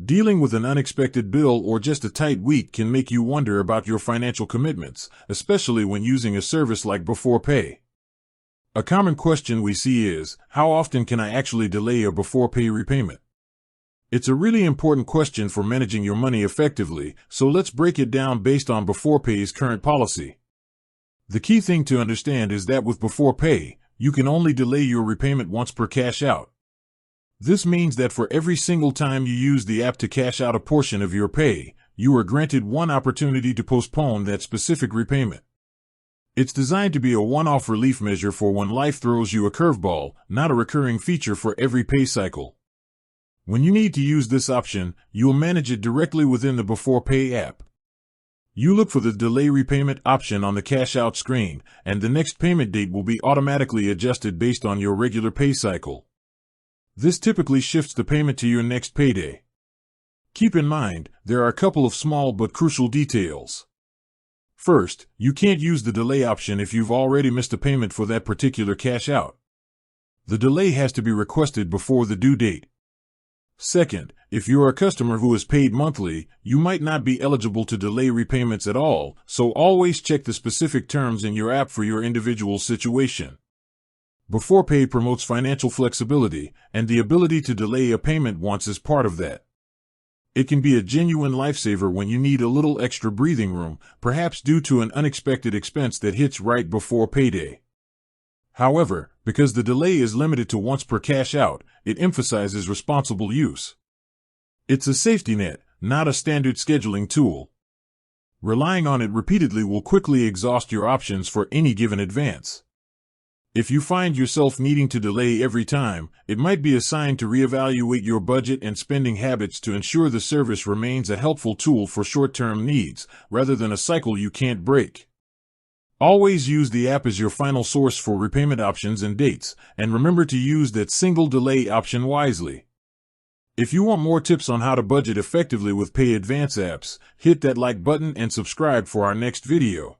Dealing with an unexpected bill or just a tight week can make you wonder about your financial commitments, especially when using a service like Beforepay. A common question we see is, how often can I actually delay a Beforepay repayment? It's a really important question for managing your money effectively, so let's break it down based on Beforepay's current policy. The key thing to understand is that with Beforepay, you can only delay your repayment once per cash out. This means that for every single time you use the app to cash out a portion of your pay, you are granted one opportunity to postpone that specific repayment. It's designed to be a one-off relief measure for when life throws you a curveball, not a recurring feature for every pay cycle. When you need to use this option, you'll manage it directly within the Beforepay app. You look for the delay repayment option on the cash out screen, and the next payment date will be automatically adjusted based on your regular pay cycle. This typically shifts the payment to your next payday. Keep in mind, there are a couple of small but crucial details. First, you can't use the delay option if you've already missed a payment for that particular cash out. The delay has to be requested before the due date. Second, if you're a customer who is paid monthly, you might not be eligible to delay repayments at all, so always check the specific terms in your app for your individual situation. Beforepay promotes financial flexibility, and the ability to delay a payment once is part of that. It can be a genuine lifesaver when you need a little extra breathing room, perhaps due to an unexpected expense that hits right before payday. However, because the delay is limited to once per cash out, it emphasizes responsible use. It's a safety net, not a standard scheduling tool. Relying on it repeatedly will quickly exhaust your options for any given advance. If you find yourself needing to delay every time, it might be a sign to reevaluate your budget and spending habits to ensure the service remains a helpful tool for short-term needs, rather than a cycle you can't break. Always use the app as your final source for repayment options and dates, and remember to use that single delay option wisely. If you want more tips on how to budget effectively with Pay Advance apps, hit that like button and subscribe for our next video.